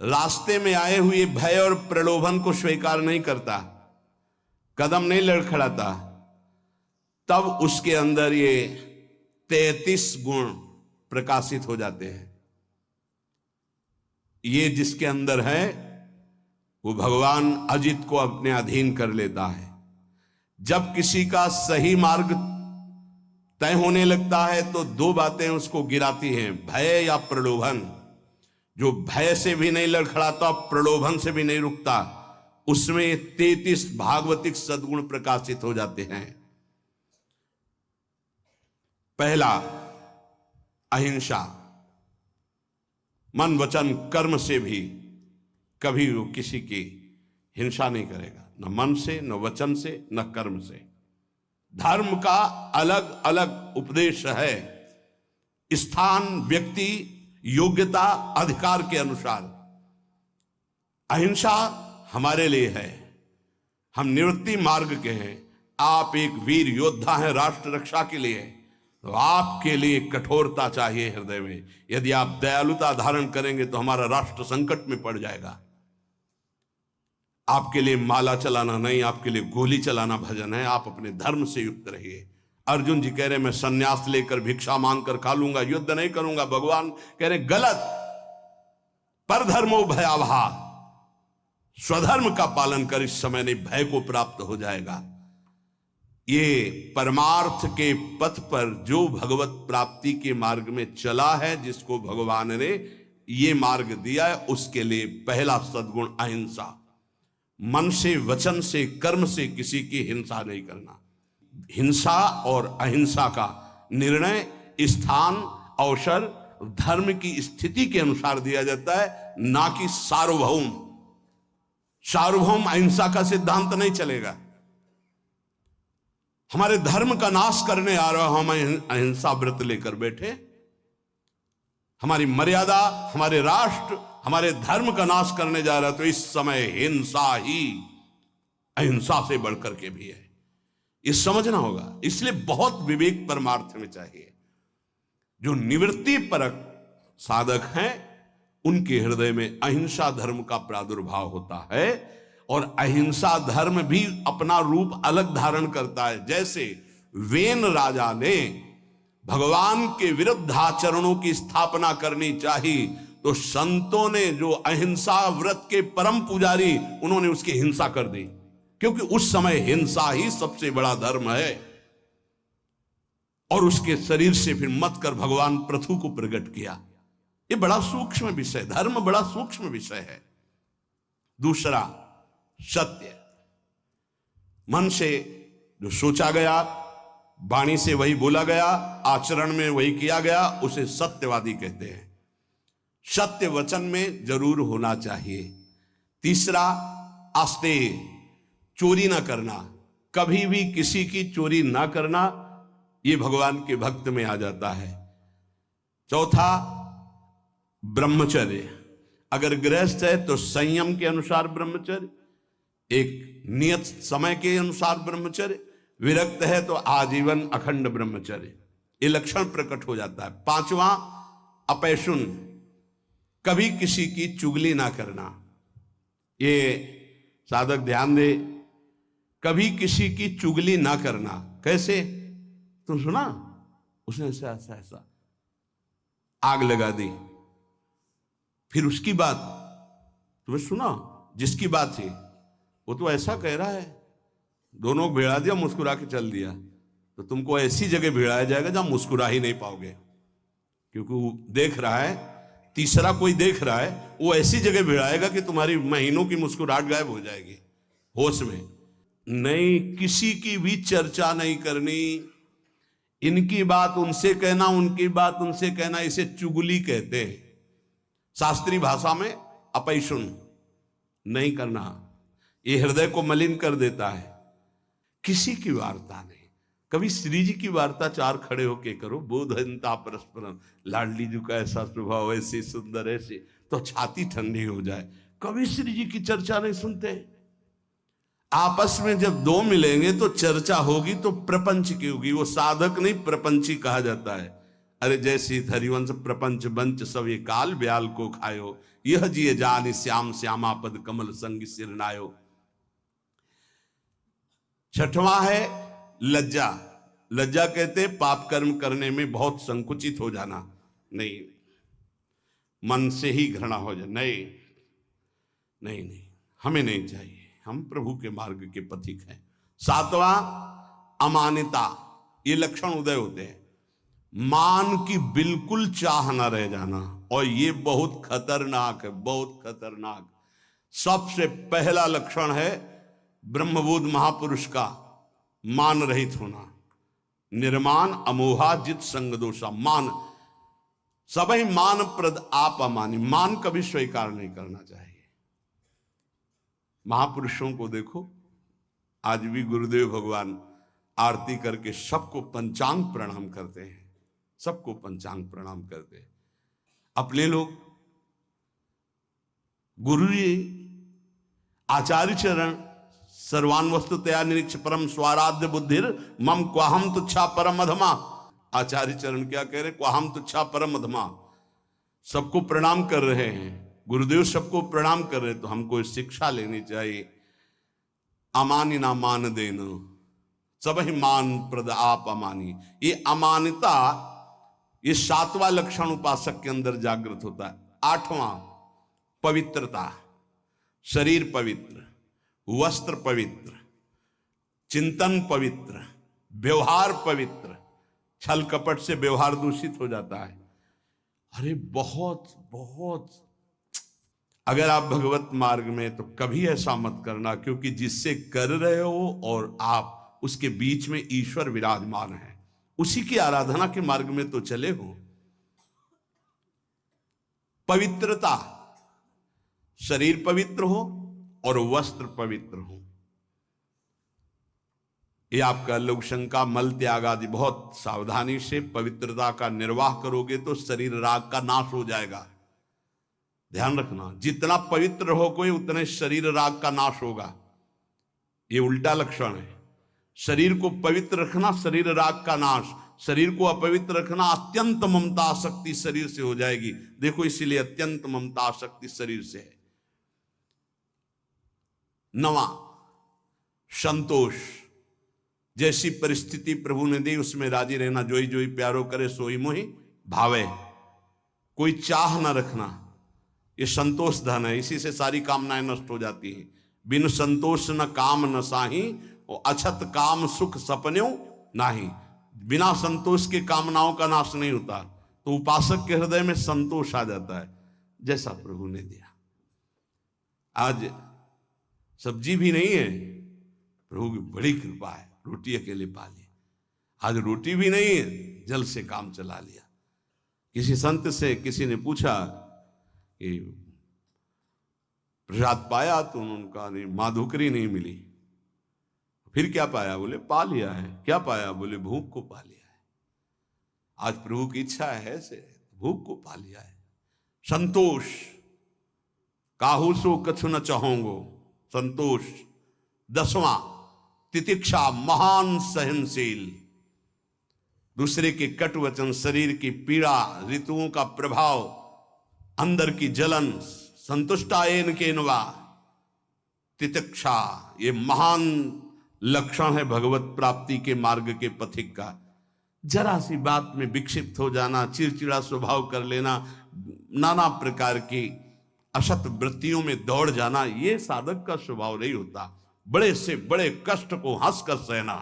रास्ते में आए हुए भय और प्रलोभन को स्वीकार नहीं करता, कदम नहीं लड़खड़ाता, तब उसके अंदर ये 33 गुण प्रकाशित हो जाते हैं। ये जिसके अंदर है वो भगवान अजित को अपने अधीन कर लेता है। जब किसी का सही मार्ग तय होने लगता है तो दो बातें उसको गिराती हैं, भय या प्रलोभन। जो भय से भी नहीं लड़खड़ाता, प्रलोभन से भी नहीं रुकता, उसमें 33 भागवतिक सद्गुण प्रकाशित हो जाते हैं। पहला, अहिंसा। मन वचन कर्म से भी कभी वो किसी की हिंसा नहीं करेगा, न मन से, न वचन से, न कर्म से। धर्म का अलग अलग उपदेश है, स्थान, व्यक्ति, योग्यता, अधिकार के अनुसार। अहिंसा हमारे लिए है, हम निवृत्ति मार्ग के हैं। आप एक वीर योद्धा हैं राष्ट्र रक्षा के लिए, तो आपके लिए कठोरता चाहिए हृदय में। यदि आप दयालुता धारण करेंगे तो हमारा राष्ट्र संकट में पड़ जाएगा। आपके लिए माला चलाना नहीं, आपके लिए गोली चलाना भजन है। आप अपने धर्म से युक्त रहिए। अर्जुन जी कह रहे मैं सन्यास लेकर भिक्षा मांगकर खा लूंगा, युद्ध नहीं करूंगा। भगवान कह रहे गलत, पर धर्मो भयावहा, स्वधर्म का पालन कर, इस समय नहीं भय को प्राप्त हो जाएगा। ये परमार्थ के पथ पर जो भगवत प्राप्ति के मार्ग में चला है, जिसको भगवान ने ये मार्ग दिया है, उसके लिए पहला सद्गुण अहिंसा। मन से, वचन से, कर्म से किसी की हिंसा नहीं करना। हिंसा और अहिंसा का निर्णय स्थान, अवसर, धर्म की स्थिति के अनुसार दिया जाता है, ना कि सार्वभौम। सार्वभौम अहिंसा का सिद्धांत नहीं चलेगा। हमारे धर्म का नाश करने आ रहा, हम अहिंसा व्रत लेकर बैठे, हमारी मर्यादा, हमारे राष्ट्र, हमारे धर्म का नाश करने जा रहा है, तो इस समय हिंसा ही अहिंसा से बढ़कर के भी है। ये समझना होगा। इसलिए बहुत विवेक परमार्थ में चाहिए। जो निवृत्ति परक साधक हैं, उनके हृदय में अहिंसा धर्म का प्रादुर्भाव होता है, और अहिंसा धर्म भी अपना रूप अलग धारण करता है। जैसे वेन राजा ने भगवान के विरुद्ध आचरणों की स्थापना करनी चाहिए, तो संतों ने जो अहिंसा व्रत के परम पुजारी, उन्होंने उसकी हिंसा कर दी, क्योंकि उस समय हिंसा ही सबसे बड़ा धर्म है। और उसके शरीर से फिर मत कर भगवान पृथु को प्रकट किया। ये बड़ा सूक्ष्म विषय, धर्म बड़ा सूक्ष्म विषय है। दूसरा, सत्य। मन से जो सोचा गया, वाणी से वही बोला गया, आचरण में वही किया गया, उसे सत्यवादी कहते हैं। सत्य वचन में जरूर होना चाहिए। तीसरा, आस्तेय, चोरी ना करना, कभी भी किसी की चोरी ना करना, ये भगवान के भक्त में आ जाता है। चौथा, ब्रह्मचर्य। अगर गृहस्थ है तो संयम के अनुसार ब्रह्मचर्य, एक नियत समय के अनुसार ब्रह्मचर्य। विरक्त है तो आजीवन अखंड ब्रह्मचर्य। ये लक्षण प्रकट हो जाता है। पांचवा, अपैशुन, कभी किसी की चुगली ना करना। ये साधक ध्यान दे, कभी किसी की चुगली ना करना। कैसे? तुम सुना उसने ऐसा ऐसा ऐसा आग लगा दी, फिर उसकी बात तुम्हें सुना, जिसकी बात थी वो तो ऐसा कह रहा है, दोनों को भिड़ा दिया, मुस्कुरा के चल दिया। तो तुमको ऐसी जगह भिड़ाया जाएगा जहां मुस्कुरा ही नहीं पाओगे, क्योंकि वो देख रहा है, तीसरा कोई देख रहा है, वो ऐसी जगह भिड़ाएगा कि तुम्हारी महीनों की मुस्कुराहट गायब हो जाएगी। होश में नहीं, किसी की भी चर्चा नहीं करनी। इनकी बात उनसे कहना, उनकी बात उनसे कहना, इसे चुगली कहते हैं। शास्त्रीय भाषा में अपैशुन नहीं करना, ये हृदय को मलिन कर देता है। किसी की वार्ता नहीं। कभी श्री जी की वार्ता चार खड़े होके करो, बोधनता परस्परम, लाडली जी का ऐसा स्वभाव, ऐसे सुंदर, ऐसे, तो छाती ठंडी हो जाए। कभी श्री जी की चर्चा नहीं सुनते। आपस में जब दो मिलेंगे तो चर्चा होगी, तो प्रपंच की होगी। वो साधक नहीं, प्रपंची कहा जाता है। अरे जैसी हरिवंश प्रपंच बंच सब ये काल ब्याल को खायो, यह जिए जान श्याम श्यामा पद कमल संग सिरनायो। छठवां है लज्जा। लज्जा कहते हैं पाप कर्म करने में बहुत संकुचित हो जाना, नहीं, मन से ही घृणा हो जाए, नहीं नहीं नहीं, हमें नहीं चाहिए, हम प्रभु के मार्ग के पथिक हैं। सातवां अमानिता। ये लक्षण उदय होते हैं, मान की बिल्कुल चाह न रह जाना, और ये बहुत खतरनाक है, बहुत खतरनाक। सबसे पहला लक्षण है ब्रह्मबोध महापुरुष का मान रहित होना। निर्मान अमोहा जित संग दोषा। मान, सबई मान प्रद आप अमानी, मान कभी स्वीकार नहीं करना चाहिए। महापुरुषों को देखो, आज भी गुरुदेव भगवान आरती करके सबको पंचांग प्रणाम करते हैं, सबको पंचांग प्रणाम करते हैं। अपने लोग गुरु जी आचार्य चरण सर्वान वस्तुतया निरीक्ष परम स्वाराध्य बुद्धिर मम क्वाहम तुच्छा परम अधमा। आचार्य चरण क्या कह रहे, क्वाहम तुच्छा परम अधमा। सबको प्रणाम कर रहे हैं, गुरुदेव सबको प्रणाम कर रहे हैं, तो हमको शिक्षा लेनी चाहिए। अमानी ना मान देना, सब ही मान प्रद आप अमानी। ये अमानिता, ये सातवां लक्षण उपासक के अंदर जागृत होता है। आठवां पवित्रता। शरीर पवित्र, वस्त्र पवित्र, चिंतन पवित्र, व्यवहार पवित्र। छल कपट से व्यवहार दूषित हो जाता है। अरे बहुत बहुत, अगर आप भगवत मार्ग में, तो कभी ऐसा मत करना, क्योंकि जिससे कर रहे हो और आप उसके बीच में ईश्वर विराजमान है, उसी की आराधना के मार्ग में तो चले हो। पवित्रता, शरीर पवित्र हो और वस्त्र पवित्र हो। ये आपका लोक शंका मल त्याग आदि बहुत सावधानी से पवित्रता का निर्वाह करोगे तो शरीर राग का नाश हो जाएगा। ध्यान रखना, जितना पवित्र हो कोई उतने शरीर राग का नाश होगा। ये उल्टा लक्षण है। शरीर को पवित्र रखना, शरीर राग का नाश। शरीर को अपवित्र रखना, अत्यंत ममता आसक्ति शरीर से हो जाएगी। देखो, इसीलिए अत्यंत ममता आसक्ति शरीर से है। नवा संतोष। जैसी परिस्थिति प्रभु ने दी उसमें राजी रहना। जोई जोई प्यारो करे सोई मोहि भावे। कोई चाह न रखना, ये संतोष धन है। इसी से सारी कामनाएं नष्ट हो जाती हैं। बिन संतोष न काम न साही, और अछत काम सुख सपन्यों नाही। बिना संतोष के कामनाओं का नाश नहीं होता। तो उपासक के हृदय में संतोष आ जाता है, जैसा प्रभु ने दिया। आज सब्जी भी नहीं है, प्रभु की बड़ी कृपा है, रोटी अकेले पा ली। आज रोटी भी नहीं है, जल से काम चला लिया। किसी संत से किसी ने पूछा कि प्रसाद पाया, तो उन्होंने कहा नहीं, माधुकरी नहीं मिली। फिर क्या पाया? बोले पा लिया है। क्या पाया? बोले भूख को पा लिया है। आज प्रभु की इच्छा है से भूख को पा लिया है। संतोष, काहू सो कछु न चाहोगो, संतोष। 10वां तितिक्षा, महान सहनशील। दूसरे के कटु वचन, शरीर की पीड़ा, ऋतुओं का प्रभाव, अंदर की जलन, संतुष्टायन के नवा। तितिक्षा, ये महान लक्षण है भगवत प्राप्ति के मार्ग के पथिक का। जरा सी बात में विक्षिप्त हो जाना, चिड़चिड़ा स्वभाव कर लेना, नाना प्रकार की असत वृत्तियों में दौड़ जाना, ये साधक का स्वभाव नहीं होता। बड़े से बड़े कष्ट को हंसकर सहना,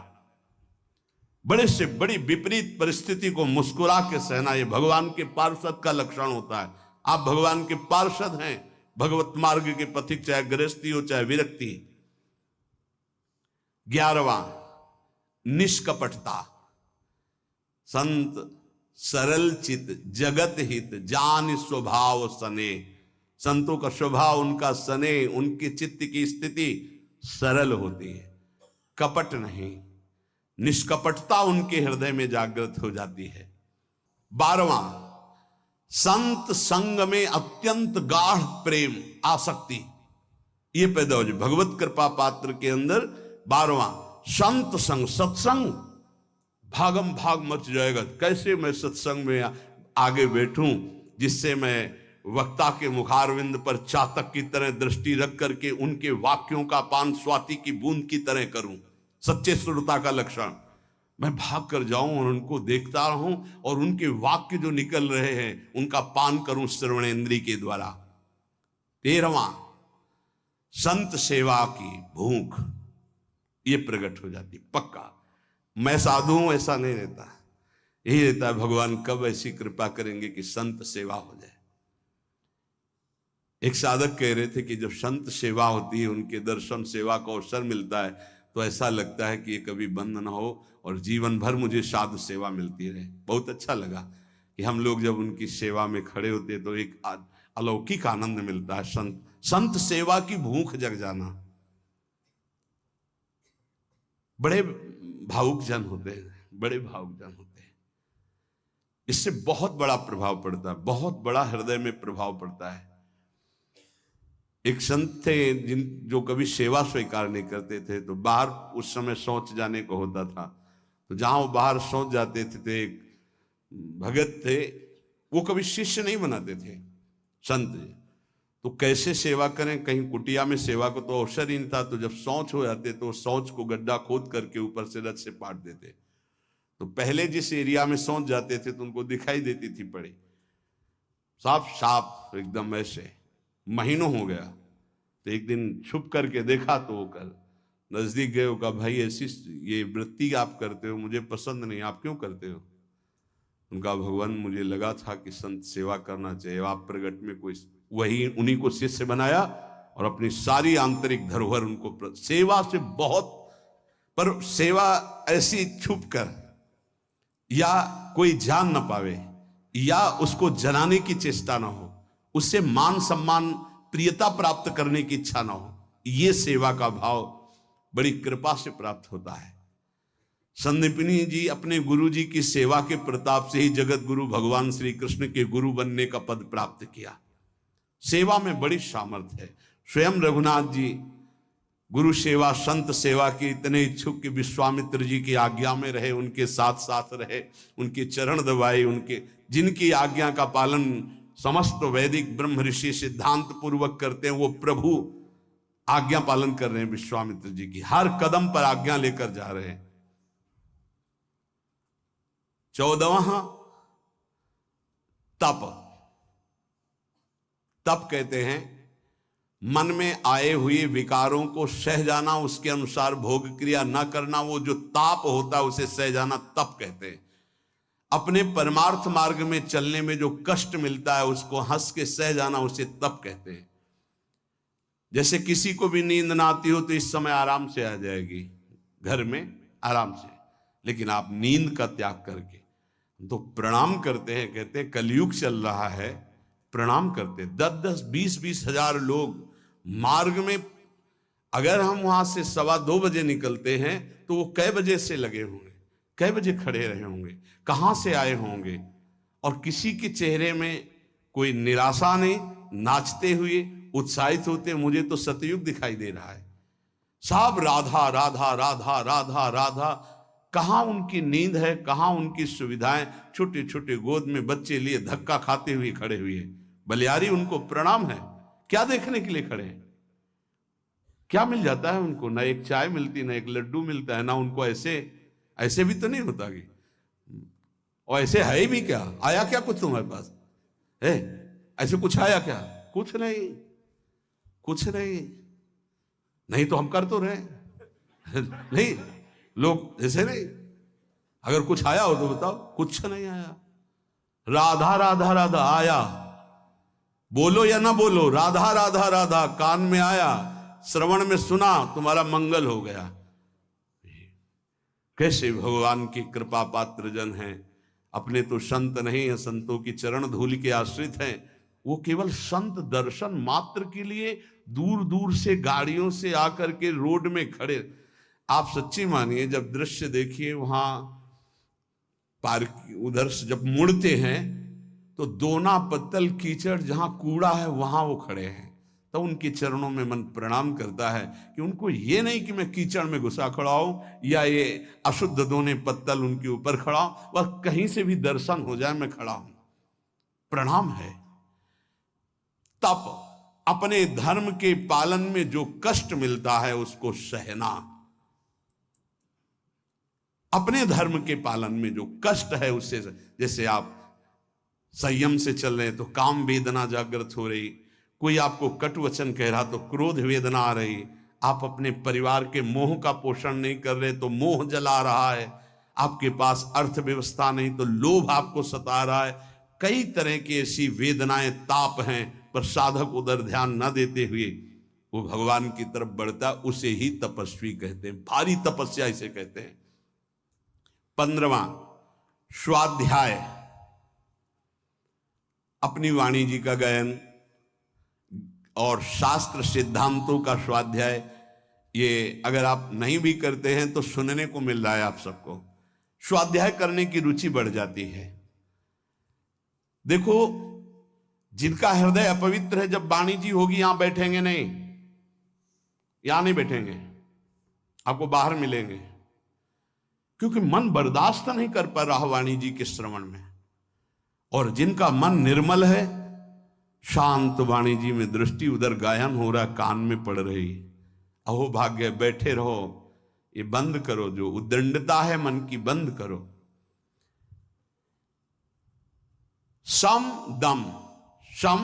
बड़े से बड़ी विपरीत परिस्थिति को मुस्कुरा के सहना, ये भगवान के पार्षद का लक्षण होता है। आप भगवान के पार्षद हैं, भगवत मार्ग के पथिक, चाहे गृहस्थी हो चाहे विरक्ति। 11वां निष्कपटता। संत सरल चित जगत हित जान स्वभाव सने। संतों का स्वभाव, उनका सने, उनकी चित्त की स्थिति सरल होती है, कपट नहीं। निष्कपटता उनके हृदय में जागृत हो जाती है। 12वां संत संग में अत्यंत गाढ़ प्रेम, आसक्ति, ये पैदा हो जाए भगवत कृपा पात्र के अंदर। 12वां संत संग, सत्संग, भागम भाग मच जाएगा। कैसे मैं सत्संग में आगे बैठूं जिससे मैं वक्ता के मुखारविंद पर चातक की तरह दृष्टि रख करके उनके वाक्यों का पान स्वाति की बूंद की तरह करूं। सच्चे श्रोता का लक्षण, मैं भाग कर जाऊं और उनको देखता रहूं और उनके वाक्य जो निकल रहे हैं उनका पान करूं श्रवणेन्द्रिय के द्वारा। 13वां, संत सेवा की भूख ये प्रकट हो जाती पक्का। मैं साधु हूं ऐसा नहीं रहता, यही रहता है भगवान कब ऐसी कृपा करेंगे कि संत सेवा हो जाए। एक साधक कह रहे थे कि जब संत सेवा होती है, उनके दर्शन सेवा का अवसर मिलता है, तो ऐसा लगता है कि ये कभी बंद ना हो और जीवन भर मुझे साधु सेवा मिलती रहे। बहुत अच्छा लगा कि हम लोग जब उनकी सेवा में खड़े होते तो एक अलौकिक आनंद मिलता है। संत सेवा की भूख जग जाना। बड़े भावुक जन होते हैं, बड़े भावुक जन होते हैं, इससे बहुत बड़ा प्रभाव पड़ता है, बहुत बड़ा हृदय में प्रभाव पड़ता है। एक संत थे जो कभी सेवा स्वीकार नहीं करते थे, तो बाहर उस समय शौच जाने को होता था, तो जहां वो बाहर शौच जाते थे, तो एक भगत थे, वो कभी शिष्य नहीं बनाते थे संत। तो कैसे सेवा करें, कहीं कुटिया में सेवा को तो अवसर ही नहीं था, तो जब शौच हो जाते तो शौच को गड्ढा खोद करके ऊपर से रथ से पाट देते। तो पहले जिस एरिया में शौच जाते थे तो उनको दिखाई देती थी पड़ी, साफ साफ एकदम ऐसे। महीनों हो गया, तो एक दिन छुप करके देखा, तो वो कर नजदीक गए, कहा भाई ऐसी ये वृत्ति आप करते हो मुझे पसंद नहीं, आप क्यों करते हो? उनका भगवान मुझे लगा था कि संत सेवा करना चाहिए, आप प्रगट में कोई वही उन्हीं को शिष्य बनाया और अपनी सारी आंतरिक धरोहर उनको सेवा से बहुत, पर सेवा ऐसी छुप कर या कोई जान न पावे या उसको जनाने की चेष्टा ना हो, उससे मान सम्मान प्रियता प्राप्त करने की इच्छा ना हो, ये सेवा का भाव बड़ी कृपा से प्राप्त होता है। संदीपनी जी अपने गुरु जी की सेवा के प्रताप से ही जगत गुरु भगवान श्री कृष्ण के गुरु बनने का पद प्राप्त किया। सेवा में बड़ी सामर्थ्य है। स्वयं रघुनाथ जी गुरु सेवा संत सेवा के इतने इच्छुक कि विश्वामित्र जी की आज्ञा में रहे, उनके साथ साथ रहे, उनके चरण दबाए, उनके जिनकी आज्ञा का पालन समस्त वैदिक ब्रह्म ऋषि सिद्धांत पूर्वक करते हैं, वो प्रभु आज्ञा पालन कर रहे हैं। विश्वामित्र जी की हर कदम पर आज्ञा लेकर जा रहे हैं। 14वां, तप। तप कहते हैं मन में आए हुए विकारों को सह जाना, उसके अनुसार भोग क्रिया न करना, वो जो ताप होता है उसे सह जाना तप कहते हैं। अपने परमार्थ मार्ग में चलने में जो कष्ट मिलता है उसको हंस के सह जाना, उसे तप कहते हैं। जैसे किसी को भी नींद ना आती हो तो इस समय आराम से आ जाएगी घर में आराम से, लेकिन आप नींद का त्याग करके तो प्रणाम करते हैं। कहते हैं कलयुग चल रहा है, प्रणाम करते 10-10 20-20 हजार लोग मार्ग में, अगर हम वहां से 2:15 बजे निकलते हैं तो वो कै बजे से लगे होंगे, कै बजे खड़े रहे होंगे, कहां से आए होंगे, और किसी के चेहरे में कोई निराशा नहीं, नाचते हुए उत्साहित होते। मुझे तो सतयुग दिखाई दे रहा है, सब राधा राधा राधा राधा राधा। कहां उनकी नींद है, कहां उनकी सुविधाएं? छोटे छोटे गोद में बच्चे लिए धक्का खाते हुए खड़े हुए, बलियारी उनको प्रणाम है। क्या देखने के लिए खड़े हैं? क्या मिल जाता है उनको? ना एक चाय मिलती, ना एक लड्डू मिलता है, ना उनको ऐसे भी तो नहीं होता कि, और ऐसे है भी क्या? आया क्या कुछ तुम्हारे पास है? ऐसे कुछ आया क्या? कुछ नहीं, कुछ नहीं। नहीं तो हम कर तो रहे नहीं, लोग ऐसे नहीं। अगर कुछ आया हो तो बताओ, कुछ नहीं आया। राधा राधा राधा आया, बोलो या ना बोलो, राधा राधा राधा कान में आया, श्रवण में सुना, तुम्हारा मंगल हो गया। कैसे भगवान की कृपा पात्र जन हैं। अपने तो संत नहीं है, संतों की चरण धूलि के आश्रित हैं। वो केवल संत दर्शन मात्र के लिए दूर दूर से गाड़ियों से आकर के रोड में खड़े। आप सच्ची मानिए, जब दृश्य देखिए वहां पार्क उधर से जब मुड़ते हैं तो दोना पत्तल कीचड़, जहां कूड़ा है वहां वो खड़े हैं। तो उनके चरणों में मन प्रणाम करता है कि उनको ये नहीं कि मैं कीचड़ में घुसा खड़ा हूं या ये अशुद्ध दोने पत्तल उनके ऊपर खड़ा हूं, वह कहीं से भी दर्शन हो जाए मैं खड़ा हूं। प्रणाम है। तप, अपने धर्म के पालन में जो कष्ट मिलता है उसको सहना। अपने धर्म के पालन में जो कष्ट है उससे, जैसे आप संयम से चल रहे तो काम वेदना जागृत हो रही, कोई आपको कटु वचन कह रहा तो क्रोध वेदना आ रही, आप अपने परिवार के मोह का पोषण नहीं कर रहे तो मोह जला रहा है, आपके पास अर्थव्यवस्था नहीं तो लोभ आपको सता रहा है। कई तरह की ऐसी वेदनाएं, ताप हैं, पर साधक उधर ध्यान न देते हुए वो भगवान की तरफ बढ़ता, उसे ही तपस्वी कहते हैं। भारी तपस्या इसे कहते हैं। 15वां स्वाध्याय, अपनी वाणी जी का गायन और शास्त्र सिद्धांतों का स्वाध्याय। ये अगर आप नहीं भी करते हैं तो सुनने को मिल रहा है आप सबको। स्वाध्याय करने की रुचि बढ़ जाती है। देखो, जिनका हृदय अपवित्र है, जब वाणी जी होगी यहां बैठेंगे नहीं, यहां नहीं बैठेंगे, आपको बाहर मिलेंगे, क्योंकि मन बर्दाश्त नहीं कर पा रहा वाणी जी के श्रवण में। और जिनका मन निर्मल है, शांत वाणी जी में दृष्टि, उधर गायन हो रहा, कान में पड़ रही, अहो भाग्य, बैठे रहो, ये बंद करो, जो उद्दंडता है मन की बंद करो। सम दम, सम,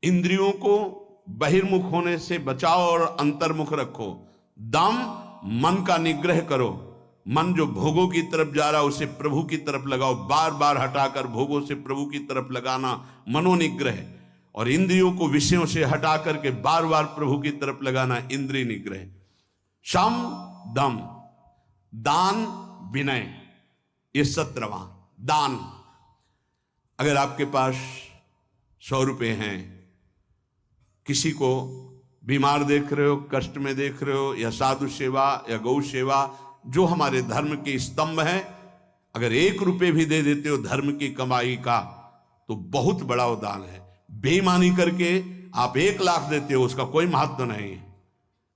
इंद्रियों को बहिर्मुख होने से बचाओ और अंतर्मुख रखो। दम, मन का निग्रह करो। मन जो भोगों की तरफ जा रहा है उसे प्रभु की तरफ लगाओ, बार बार हटाकर भोगों से प्रभु की तरफ लगाना मनोनिग्रह। और इंद्रियों को विषयों से हटा करके बार बार प्रभु की तरफ लगाना इंद्रिय निग्रह। शम दम, दान विनय, ये 17वां दान। अगर आपके पास 100 रुपए हैं, किसी को बीमार देख रहे हो, कष्ट में देख रहे हो, या साधु सेवा या गौ सेवा जो हमारे धर्म के स्तंभ हैं, अगर 1 रुपए भी दे देते हो धर्म की कमाई का तो बहुत बड़ा वो दान है। बेईमानी करके आप 1 लाख देते हो, उसका कोई महत्व नहीं है,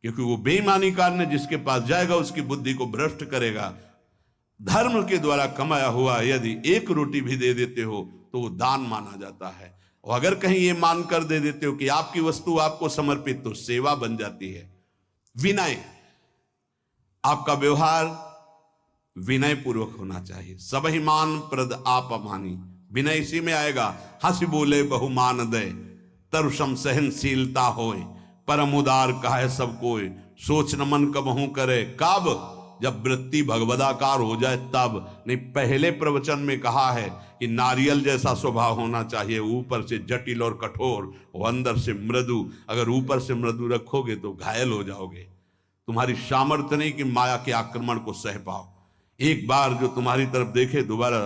क्योंकि वो बेईमानी करने जिसके पास जाएगा उसकी बुद्धि को भ्रष्ट करेगा। धर्म के द्वारा कमाया हुआ यदि 1 रोटी भी दे देते हो तो वो दान माना जाता है। और अगर कहीं ये मानकर दे देते हो कि आपकी वस्तु आपको समर्पित, तो सेवा बन जाती है। विनय, आपका व्यवहार विनय पूर्वक होना चाहिए। सबहि मान प्रद आप अमानी, विनय इसी में आएगा। हंस बोले बहुमान दे, तरु सम सहनशीलता होए, परम उदार कहे सब कोई, सोच न मन कबहू करे, कब जब वृत्ति भगवदाकार हो जाए तब। नहीं, पहले प्रवचन में कहा है कि नारियल जैसा स्वभाव होना चाहिए, ऊपर से जटिल और कठोर और अंदर से मृदु। अगर ऊपर से मृदु रखोगे तो घायल हो जाओगे। तुम्हारी सामर्थ्य नहीं कि माया के आक्रमण को सह पाओ। एक बार जो तुम्हारी तरफ देखे दोबारा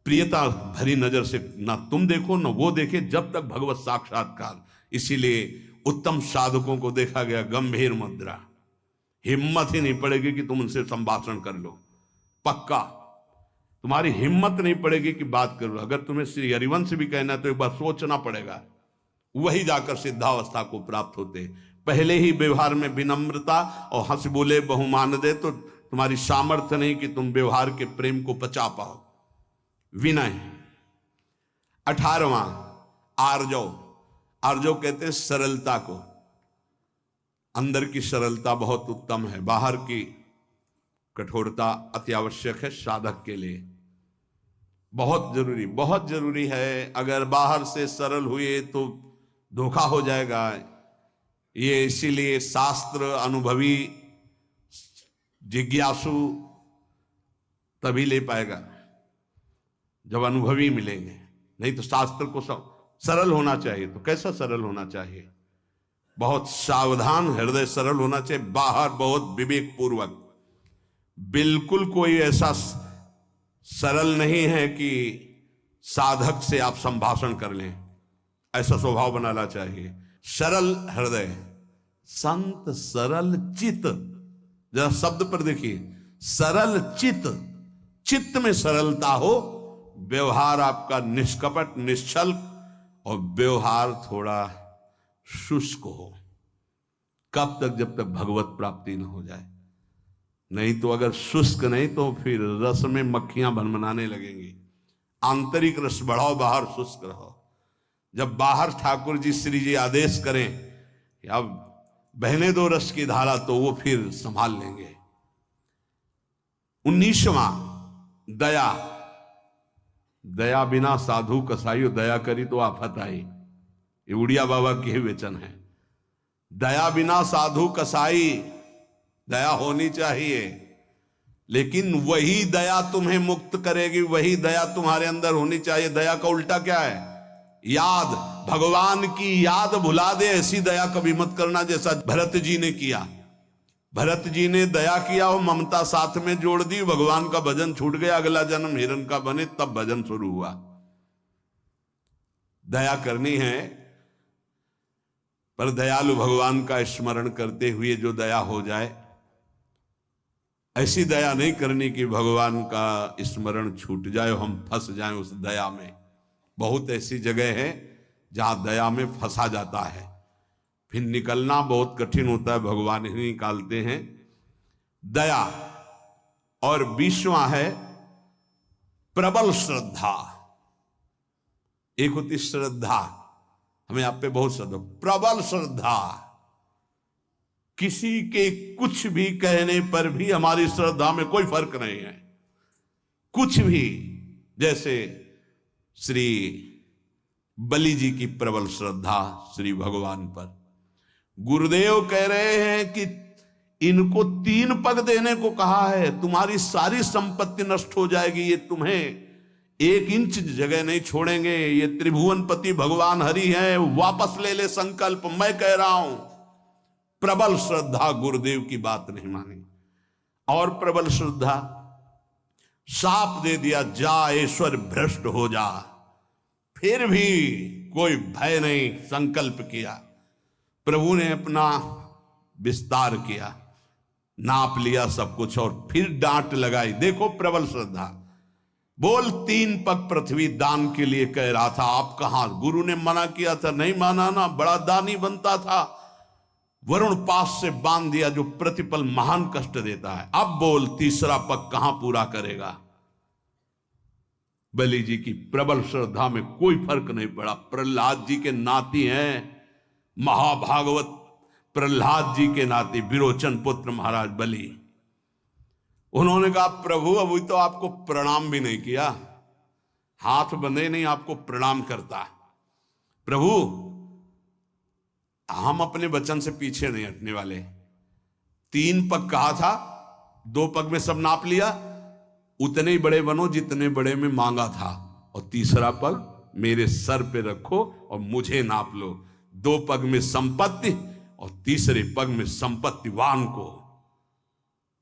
प्रियता भरी नजर से ना तुम देखो ना वो देखे, जब तक भगवत साक्षात्कार। इसीलिए उत्तम साधकों को देखा गया गंभीर मुद्रा, हिम्मत ही नहीं पड़ेगी कि तुम उनसे संभाषण कर लो। पक्का तुम्हारी हिम्मत नहीं पड़ेगी कि बात करो। अगर तुम्हें श्री हरिवंश भी कहना है तो एक बार सोचना पड़ेगा, वही जाकर सिद्धावस्था को प्राप्त होते। पहले ही व्यवहार में विनम्रता और हंस बोले बहुमान दे, तो तुम्हारी सामर्थ्य नहीं कि तुम व्यवहार के प्रेम को पचा पाओ। विनय। 18वां आर्जव। आर्जव कहते हैं सरलता को। अंदर की सरलता बहुत उत्तम है, बाहर की कठोरता अति आवश्यक है साधक के लिए। बहुत जरूरी है। अगर बाहर से सरल हुए तो धोखा हो जाएगा। ये इसीलिए शास्त्र अनुभवी जिज्ञासु तभी ले पाएगा जब अनुभवी मिलेंगे, नहीं तो शास्त्र को सरल होना चाहिए। तो कैसा सरल होना चाहिए? बहुत सावधान हृदय सरल होना चाहिए, बाहर बहुत विवेक पूर्वक। बिल्कुल कोई ऐसा सरल नहीं है कि साधक से आप संभाषण कर लें, ऐसा स्वभाव बनाना चाहिए। सरल हृदय, संत सरल चित्त। जरा शब्द पर देखिए, सरल चित्त। चित्त में सरलता हो, व्यवहार आपका निष्कपट निश्चल और व्यवहार थोड़ा शुष्क हो। कब तक? जब तक भगवत प्राप्ति न हो जाए। नहीं तो अगर शुष्क नहीं तो फिर रस में मक्खियां भनभनाने लगेंगी। आंतरिक रस बढ़ाओ, बाहर शुष्क रहो। जब बाहर ठाकुर जी श्री जी आदेश करें कि अब बहने दो रस की धारा, तो वो फिर संभाल लेंगे। 19वां दया। दया बिना साधु कसाईयो, दया करी तो आफत आई। ये उड़िया बाबा के ही वचन है। दया बिना साधु कसाई, दया होनी चाहिए, लेकिन वही दया तुम्हें मुक्त करेगी, वही दया तुम्हारे अंदर होनी चाहिए। दया का उल्टा क्या है? याद। भगवान की याद भुला दे, ऐसी दया कभी मत करना जैसा भरत जी ने किया। भरत जी ने दया किया और ममता साथ में जोड़ दी, भगवान का भजन छूट गया। अगला जन्म हिरण का बने, तब भजन शुरू हुआ। दया करनी है, पर दयालु भगवान का स्मरण करते हुए जो दया हो जाए, ऐसी दया नहीं करनी कि भगवान का स्मरण छूट जाए, हम फंस जाएं उस दया में। बहुत ऐसी जगह है जहां दया में फंसा जाता है, फिर निकलना बहुत कठिन होता है, भगवान ही निकालते हैं। दया। और 20वां है प्रबल श्रद्धा। एक होती श्रद्धा, हमें आप पे बहुत श्रद्धा, प्रबल श्रद्धा। किसी के कुछ भी कहने पर भी हमारी श्रद्धा में कोई फर्क नहीं है, कुछ भी। जैसे श्री बलि जी की प्रबल श्रद्धा श्री भगवान पर। गुरुदेव कह रहे हैं कि इनको 3 पग देने को कहा है, तुम्हारी सारी संपत्ति नष्ट हो जाएगी, ये तुम्हें 1 इंच जगह नहीं छोड़ेंगे। ये त्रिभुवनपति भगवान हरि हैं, वापस ले ले संकल्प, मैं कह रहा हूं। प्रबल श्रद्धा, गुरुदेव की बात नहीं मानी। और प्रबल श्रद्धा, शाप दे दिया, जा ईश्वर भ्रष्ट हो जा, फिर भी कोई भय नहीं, संकल्प किया। प्रभु ने अपना विस्तार किया, नाप लिया सब कुछ, और फिर डांट लगाई। देखो प्रबल श्रद्धा। बोल 3 पग पृथ्वी दान के लिए कह रहा था, आप कहां? गुरु ने मना किया था, नहीं माना ना, बड़ा दानी बनता था। वरुण पास से बांध दिया जो प्रतिपल महान कष्ट देता है। अब बोल 3रा पग कहां पूरा करेगा? बलि जी की प्रबल श्रद्धा में कोई फर्क नहीं पड़ा। प्रहलाद जी के नाती हैं, महाभागवत प्रहलाद जी के नाती, विरोचन पुत्र महाराज बलि। उन्होंने कहा, प्रभु अभी तो आपको प्रणाम भी नहीं किया, हाथ बंधे नहीं, आपको प्रणाम करता। प्रभु हम अपने वचन से पीछे नहीं हटने वाले। 3 पग कहा था, 2 पग में सब नाप लिया, उतने ही बड़े बनो जितने बड़े में मांगा था, और 3रा पग मेरे सर पे रखो और मुझे नाप लो। 2 पग में संपत्ति और 3रे पग में संपत्तिवान को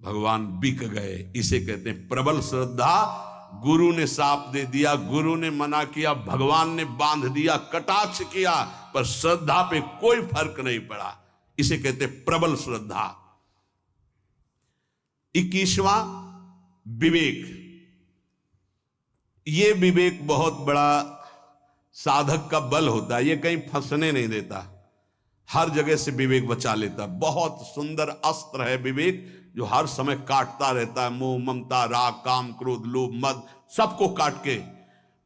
भगवान बिक गए। इसे कहते हैं प्रबल श्रद्धा। गुरु ने साप दे दिया, गुरु ने मना किया, भगवान ने बांध दिया, कटाक्ष किया, पर श्रद्धा पे कोई फर्क नहीं पड़ा। इसे कहते हैं प्रबल श्रद्धा। 21वां विवेक। ये विवेक बहुत बड़ा साधक का बल होता है, ये कहीं फंसने नहीं देता, हर जगह से विवेक बचा लेता। बहुत सुंदर अस्त्र है विवेक, जो हर समय काटता रहता है। मोह, ममता, राग, काम, क्रोध, लोभ, मद, सबको काट के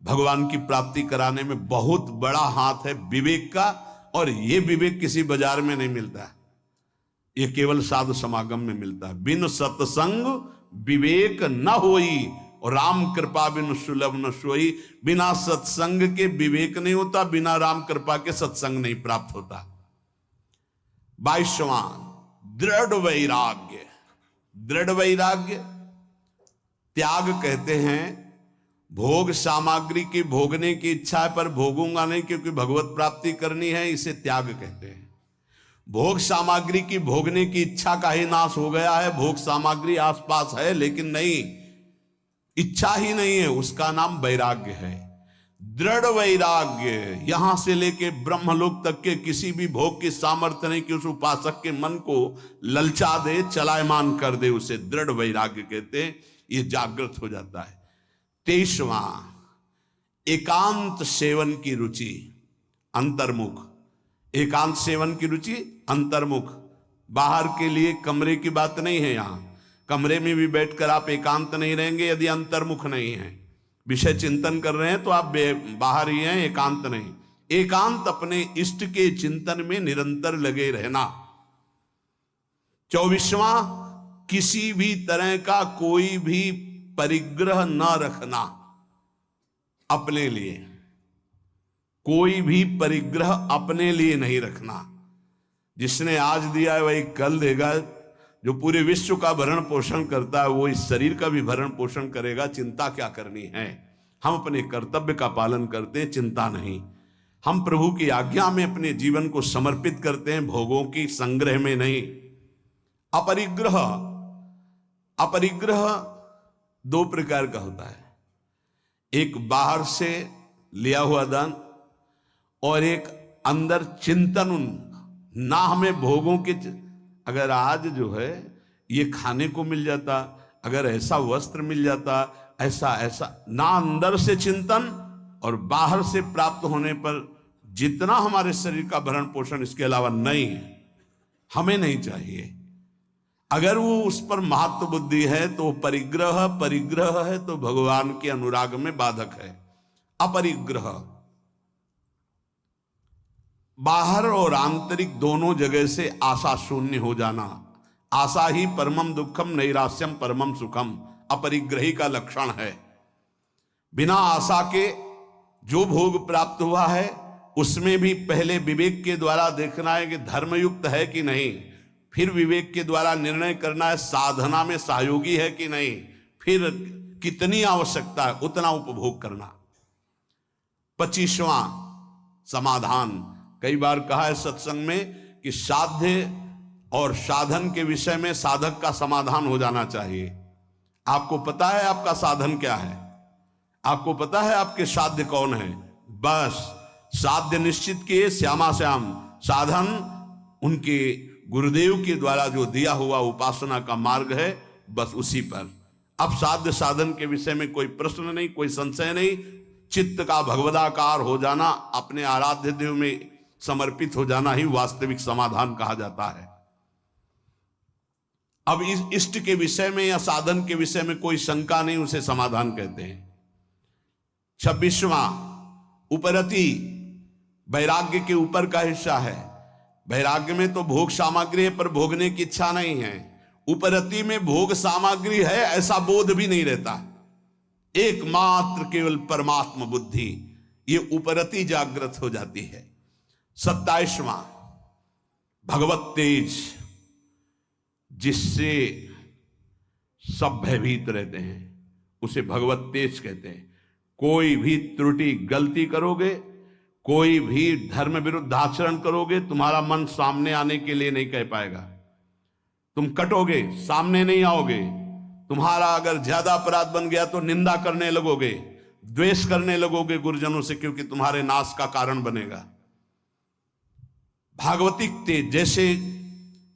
भगवान की प्राप्ति कराने में बहुत बड़ा हाथ है विवेक का। और ये विवेक किसी बाजार में नहीं मिलता, ये केवल साधु समागम में मिलता है। बिन सत्संग विवेक न होई, और राम कृपा बिन सुलभ न सोई। बिना सत्संग के विवेक नहीं होता, बिना राम कृपा के सत्संग नहीं प्राप्त होता। 22वां दृढ़ वैराग्य। दृढ़ वैराग्य त्याग कहते हैं। भोग सामग्री की भोगने की इच्छा है, पर भोगूंगा नहीं क्योंकि भगवत प्राप्ति करनी है, इसे त्याग कहते हैं। भोग सामग्री की भोगने की इच्छा का ही नाश हो गया है। भोग सामग्री आसपास है लेकिन नहीं, इच्छा ही नहीं है, उसका नाम वैराग्य है। दृढ़ वैराग्य, यहां से लेके ब्रह्मलोक तक के किसी भी भोग की सामर्थ्य नहीं कि उस उपासक के मन को ललचा दे, चलायमान कर दे, उसे दृढ़ वैराग्य कहते हैं। ये जागृत हो जाता है। 23वां एकांत सेवन की रुचि, अंतर्मुख। एकांत सेवन की रुचि, अंतर्मुख। बाहर के लिए कमरे की बात नहीं है यहां। कमरे में भी बैठकर आप एकांत नहीं रहेंगे यदि अंतर्मुख नहीं है, विषय चिंतन कर रहे हैं तो आप बाहर ही हैं, एकांत नहीं। एकांत अपने इष्ट के चिंतन में निरंतर लगे रहना। 24वां, किसी भी तरह का कोई भी परिग्रह न रखना अपने लिए, कोई भी परिग्रह अपने लिए नहीं रखना। जिसने आज दिया है वही कल देगा। जो पूरे विश्व का भरण पोषण करता है वो इस शरीर का भी भरण पोषण करेगा। चिंता क्या करनी है? हम अपने कर्तव्य का पालन करते हैं, चिंता नहीं। हम प्रभु की आज्ञा में अपने जीवन को समर्पित करते हैं, भोगों की संग्रह में नहीं। अपरिग्रह, अपरिग्रह दो प्रकार का होता है। एक बाहर से लिया हुआ दान और एक अंदर चिंतन। ना हमें भोगों के, अगर आज जो है ये खाने को मिल जाता, अगर ऐसा वस्त्र मिल जाता, ऐसा ऐसा, ना अंदर से चिंतन और बाहर से प्राप्त होने पर जितना हमारे शरीर का भरण पोषण इसके अलावा नहीं है, हमें नहीं चाहिए। अगर वो उस पर महत्व बुद्धि है तो परिग्रह, परिग्रह है तो भगवान के अनुराग में बाधक है। अपरिग्रह, बाहर और आंतरिक दोनों जगह से आशा शून्य हो जाना। आशा ही परमम दुखम, नैराश्यम परमम सुखम, अपरिग्रही का लक्षण है। बिना आशा के जो भोग प्राप्त हुआ है उसमें भी पहले विवेक के द्वारा देखना है कि धर्मयुक्त है कि नहीं, फिर विवेक के द्वारा निर्णय करना है साधना में सहयोगी है कि नहीं, फिर कितनी आवश्यकता है उतना उपभोग करना। 25वां समाधान, कई बार कहा है सत्संग में कि साध्य और साधन के विषय में साधक का समाधान हो जाना चाहिए। आपको पता है आपका साधन क्या है, आपको पता है आपके साध्य कौन है, बस साध्य निश्चित किए, श्यामा श्याम। साधन उनके गुरुदेव के द्वारा जो दिया हुआ उपासना का मार्ग है, बस उसी पर। अब साध्य साधन के विषय में कोई प्रश्न नहीं, कोई संशय नहीं। चित्त का भगवदाकार हो जाना, अपने आराध्य देव में समर्पित हो जाना ही वास्तविक समाधान कहा जाता है। अब इस इष्ट के विषय में या साधन के विषय में कोई शंका नहीं, उसे समाधान कहते हैं। 26वां उपरति, वैराग्य के ऊपर का हिस्सा है। वैराग्य में तो भोग सामग्री है पर भोगने की इच्छा नहीं है। उपरति में भोग सामग्री है ऐसा बोध भी नहीं रहता, एकमात्र केवल परमात्मा बुद्धि, ये उपरति जागृत हो जाती है। 27वां भगवत तेज, जिससे सब भयभीत रहते हैं, उसे भगवत तेज कहते हैं। कोई भी त्रुटि गलती करोगे, कोई भी धर्म विरुद्ध आचरण करोगे, तुम्हारा मन सामने आने के लिए नहीं कह पाएगा। तुम कटोगे, सामने नहीं आओगे। तुम्हारा अगर ज्यादा अपराध बन गया तो निंदा करने लगोगे, द्वेष करने लगोगे गुरुजनों से, क्योंकि तुम्हारे नाश का कारण बनेगा। भागवतिक तेज, जैसे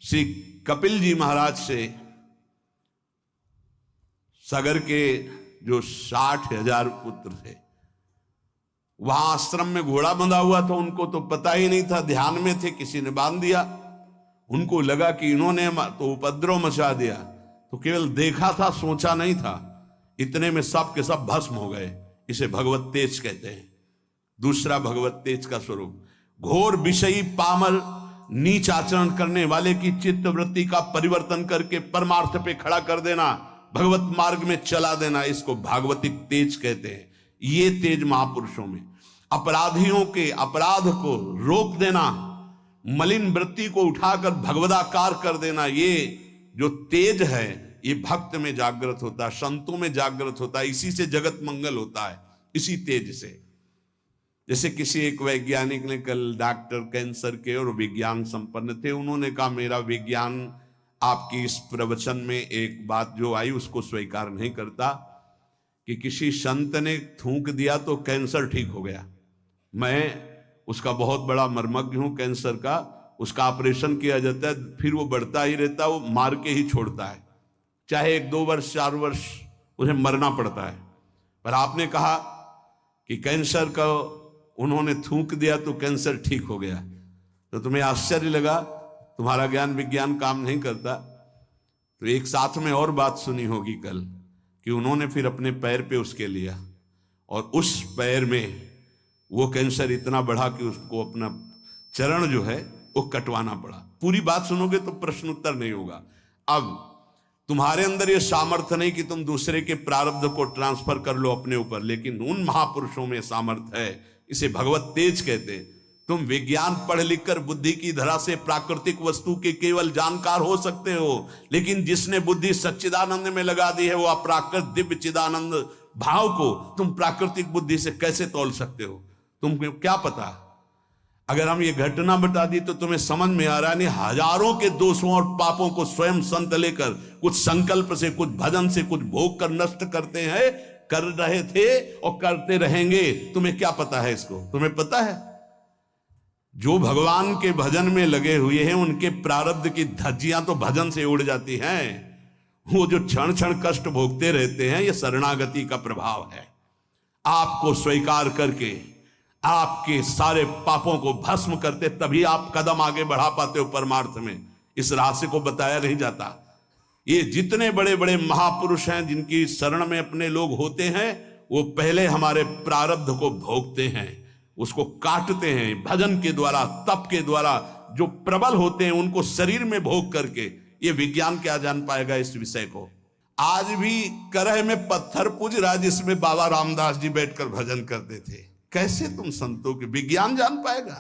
श्री कपिल जी महाराज से सागर के जो 60,000 पुत्र थे, वहां आश्रम में घोड़ा बंधा हुआ था, उनको तो पता ही नहीं था, ध्यान में थे, किसी ने बांध दिया। उनको लगा कि इन्होंने तो उपद्रव मचा दिया, तो केवल देखा था, सोचा नहीं था। इतने में सब के सब भस्म हो गए। इसे भगवत तेज कहते हैं। दूसरा भगवत तेज का स्वरूप, घोर विषयी पामर नीच आचरण करने वाले की चित्त वृत्ति का परिवर्तन करके परमार्थ पे खड़ा कर देना, भगवत मार्ग में चला देना, इसको भागवतिक तेज कहते हैं। ये तेज महापुरुषों में, अपराधियों के अपराध को रोक देना, मलिन वृत्ति को उठाकर भगवदाकार कर देना, ये जो तेज है ये भक्त में जागृत होता है, संतों में जागृत होता है। इसी से जगत मंगल होता है, इसी तेज से। जैसे किसी एक वैज्ञानिक ने कल, डॉक्टर कैंसर के और विज्ञान संपन्न थे, उन्होंने कहा मेरा विज्ञान आपकी इस प्रवचन में एक बात जो आई उसको स्वीकार नहीं करता कि किसी संत ने थूक दिया तो कैंसर ठीक हो गया। मैं उसका बहुत बड़ा मर्मज्ञ हूं कैंसर का। उसका ऑपरेशन किया जाता है, फिर वो बढ़ता ही रहता है, वो मार के ही छोड़ता है, चाहे 1-2 वर्ष 4 वर्ष उन्हें मरना पड़ता है। पर आपने कहा कि कैंसर का उन्होंने थूक दिया तो कैंसर ठीक हो गया, तो तुम्हें आश्चर्य लगा, तुम्हारा ज्ञान विज्ञान काम नहीं करता। तो एक साथ में और बात सुनी होगी कल कि उन्होंने फिर अपने पैर पे उसके लिया और उस पैर में वो कैंसर इतना बढ़ा कि उसको अपना चरण जो है वो कटवाना पड़ा। पूरी बात सुनोगे तो प्रश्न उत्तर नहीं होगा। अब तुम्हारे अंदर ये सामर्थ्य नहीं कि तुम दूसरे के प्रारब्ध को ट्रांसफर कर लो अपने ऊपर, लेकिन उन महापुरुषों में सामर्थ्य है। इसे भगवत तेज कहते। तुम विज्ञान पढ़ लिख कर बुद्धि की धरा से प्राकृतिक वस्तु के केवल जानकार हो सकते हो, लेकिन जिसने बुद्धि सच्चिदानंद में लगा दी है वो अप्राकृत दिव्य चिदानंद भाव को तुम प्राकृतिक बुद्धि से कैसे तौल सकते हो? तुमको क्या पता? अगर हम ये घटना बता दी तो तुम्हें समझ में आ रहा है। नहीं, हजारों के दोषों और पापों को स्वयं संत लेकर कुछ संकल्प से, कुछ भजन से, कुछ भोग कर नष्ट करते हैं, कर रहे थे और करते रहेंगे। तुम्हें क्या पता है इसको? तुम्हें पता है जो भगवान के भजन में लगे हुए हैं उनके प्रारब्ध की धज्जियां तो भजन से उड़ जाती हैं। वो जो क्षण क्षण कष्ट भोगते रहते हैं, ये शरणागति का प्रभाव है। आपको स्वीकार करके आपके सारे पापों को भस्म करते तभी आप कदम आगे बढ़ा पाते हो परमार्थ में। इस रहस्य को बताया नहीं जाता। ये जितने बड़े बड़े महापुरुष हैं जिनकी शरण में अपने लोग होते हैं, वो पहले हमारे प्रारब्ध को भोगते हैं, उसको काटते हैं भजन के द्वारा, तप के द्वारा। जो प्रबल होते हैं उनको शरीर में भोग करके। ये विज्ञान क्या जान पाएगा इस विषय को? आज भी करह में पत्थर पूज रहा जिसमें बाबा रामदास जी बैठकर भजन करते थे। कैसे तुम संतों के विज्ञान जान पाएगा,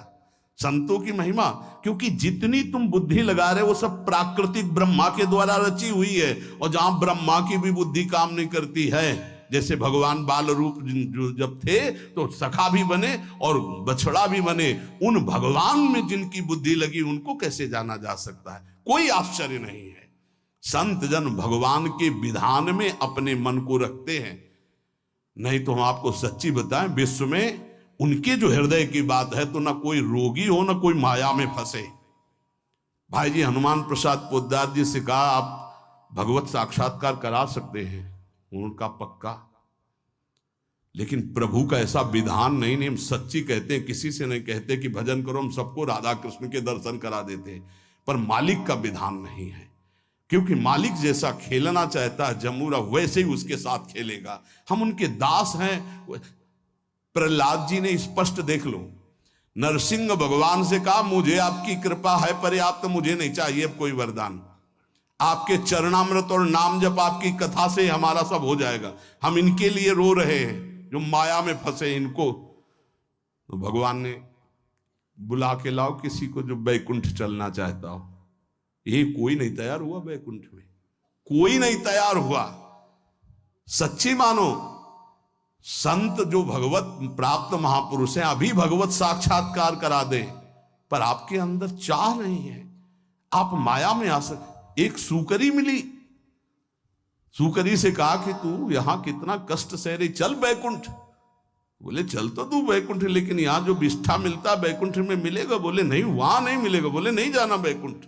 संतों की महिमा? क्योंकि जितनी तुम बुद्धि लगा रहे हो वो सब प्राकृतिक ब्रह्मा के द्वारा रची हुई है। और जहां ब्रह्मा की भी बुद्धि काम नहीं करती है, जैसे भगवान बाल रूप जब थे तो सखा भी बने और बछड़ा भी बने, उन भगवान में जिनकी बुद्धि लगी उनको कैसे जाना जा सकता है? कोई आश्चर्य नहीं है। संत जन भगवान के विधान में अपने मन को रखते हैं। नहीं तो हम आपको सच्ची बताएं, विश्व में उनके जो हृदय की बात है तो ना कोई रोगी हो ना कोई माया में फंसे। भाई जी हनुमान प्रसाद पोद्दार जी से कहा आप भगवत साक्षात्कार करा सकते हैं, उनका पक्का। लेकिन प्रभु का ऐसा विधान नहीं। हम सच्ची कहते हैं, किसी से नहीं कहते कि भजन करो, हम सबको राधा कृष्ण के दर्शन करा देते हैं, पर मालिक का विधान नहीं है। क्योंकि मालिक जैसा खेलना चाहता है जमूरा, वैसे ही उसके साथ खेलेगा। हम उनके दास हैं। प्रहलाद जी ने स्पष्ट देख लो, नरसिंह भगवान से कहा मुझे आपकी कृपा है पर्याप्त, तो मुझे नहीं चाहिए अब कोई वरदान। आपके चरणामृत और नाम जप आपकी कथा से हमारा सब हो जाएगा। हम इनके लिए रो रहे हैं जो माया में फंसे इनको। तो भगवान ने बुला के लाओ किसी को जो बैकुंठ चलना चाहता हो। ये कोई नहीं तैयार हुआ बैकुंठ में, कोई नहीं तैयार हुआ। सच्ची मानो, संत जो भगवत प्राप्त महापुरुष हैं अभी भगवत साक्षात्कार करा दे, पर आपके अंदर चाह नहीं है, आप माया में आ सकते। एक सूकरी मिली, सूकरी से कहा कि तू यहां कितना कष्ट सह रही, चल बैकुंठ। बोले चल तो तू बैकुंठ, लेकिन यहां जो विष्ठा मिलता बैकुंठ में मिलेगा? बोले नहीं, वहां नहीं मिलेगा। बोले नहीं जाना बैकुंठ।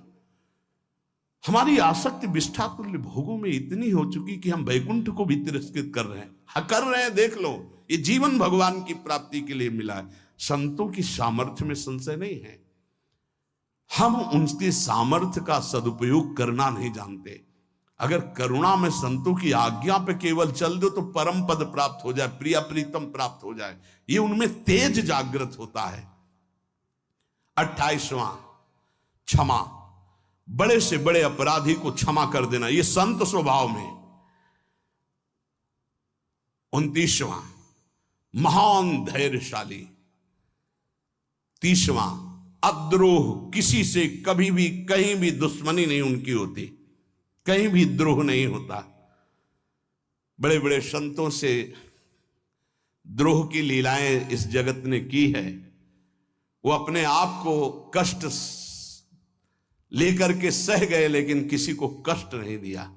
हमारी आसक्ति विष्ठा तुल्य भोगों में इतनी हो चुकी कि हम बैकुंठ को भी तिरस्कृत कर रहे हैं। कर रहे हैं, देख लो। ये जीवन भगवान की प्राप्ति के लिए मिला है। संतों की सामर्थ्य में संशय नहीं है, हम उनके सामर्थ्य का सदुपयोग करना नहीं जानते। अगर करुणा में संतों की आज्ञा पे केवल चल दो तो परम पद प्राप्त हो जाए, प्रिय प्रीतम प्राप्त हो जाए। ये उनमें तेज जागृत होता है। 28वां क्षमा, बड़े से बड़े अपराधी को क्षमा कर देना, ये संत स्वभाव में। 29वां महान धैर्यशाली। 30वां अद्रोह, किसी से कभी भी कहीं भी दुश्मनी नहीं उनकी होती, कहीं भी द्रोह नहीं होता। बड़े बड़े संतों से द्रोह की लीलाएं इस जगत ने की है। वो अपने आप को कष्ट लेकर के सह गए, लेकिन किसी को कष्ट नहीं दिया।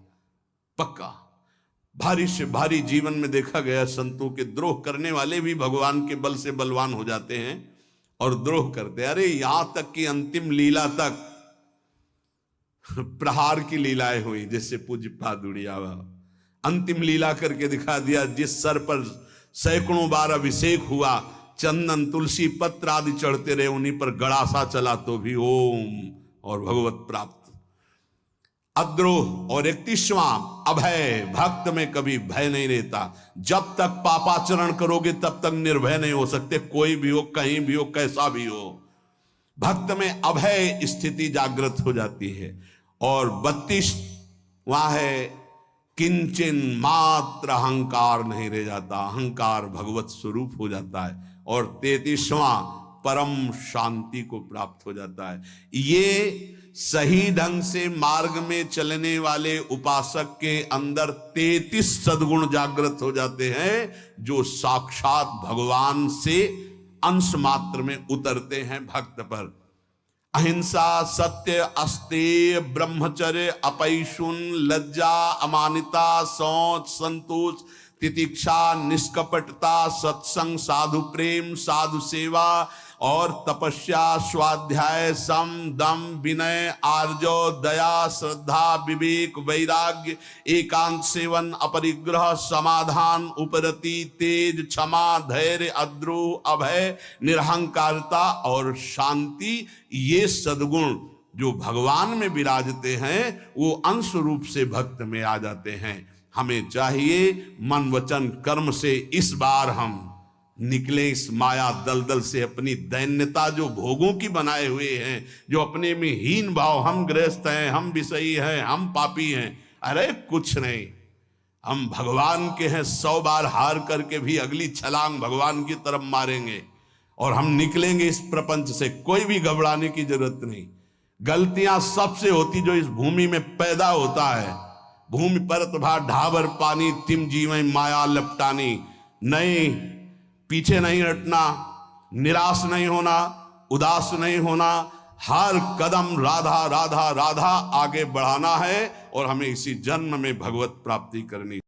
पक्का भारी से भारी जीवन में देखा गया, संतों के द्रोह करने वाले भी भगवान के बल से बलवान हो जाते हैं और द्रोह करते। अरे यहां तक कि अंतिम लीला तक प्रहार की लीलाएं हुई, जैसे पूज्य पादुड़िया अंतिम लीला करके दिखा दिया। जिस सर पर सैकड़ों बार अभिषेक हुआ, चंदन तुलसी पत्र आदि चढ़ते रहे, उन्हीं पर गड़ासा चला तो भी ओम और भगवत प्राप्त। अद्रोह और 31वां अभय, भक्त में कभी भय नहीं रहता। जब तक पापाचरण करोगे तब तक निर्भय नहीं हो सकते, कोई भी हो, कहीं भी हो, कैसा भी हो। भक्त में अभय स्थिति जागृत हो जाती है। और 32वां है किंचन मात्र अहंकार नहीं रह जाता, अहंकार भगवत स्वरूप हो जाता है। और 33वां परम शांति को प्राप्त हो जाता है। ये सही ढंग से मार्ग में चलने वाले उपासक के अंदर 33 सद्गुण जागृत हो जाते हैं, जो साक्षात भगवान से अंश मात्र में उतरते हैं भक्त पर। अहिंसा, सत्य, अस्तेय, ब्रह्मचर्य, अपैशुन, लज्जा, अमानिता, शौच, संतोष, तितिक्षा, निष्कपटता, सत्संग, साधु प्रेम, साधु सेवा और तपस्या, स्वाध्याय, सम, दम, विनय, आर्जव, दया, श्रद्धा, विवेक, वैराग्य, एकांत सेवन, अपरिग्रह, समाधान, उपरति, तेज, क्षमा, धैर्य, अद्रोह, अभय, निरहंकारता और शांति, ये सद्गुण जो भगवान में विराजते हैं वो अंश रूप से भक्त में आ जाते हैं। हमें चाहिए मन वचन कर्म से इस बार हम निकले इस माया दलदल से, अपनी दैन्यता जो भोगों की बनाए हुए हैं, जो अपने में हीन भाव, हम गृहस्थ हैं, हम विषयी हैं, हम पापी हैं, अरे कुछ नहीं, हम भगवान के हैं। 100 बार हार करके भी अगली छलांग भगवान की तरफ मारेंगे और हम निकलेंगे इस प्रपंच से। कोई भी घबराने की जरूरत नहीं। गलतियां सबसे होती जो इस भूमि में पैदा होता है। भूमि परत भा ढाबर पानी, तिम जीवन माया लपटानी। नहीं, पीछे नहीं हटना, निराश नहीं होना, उदास नहीं होना, हर कदम राधा राधा राधा आगे बढ़ाना है और हमें इसी जन्म में भगवत प्राप्ति करनी।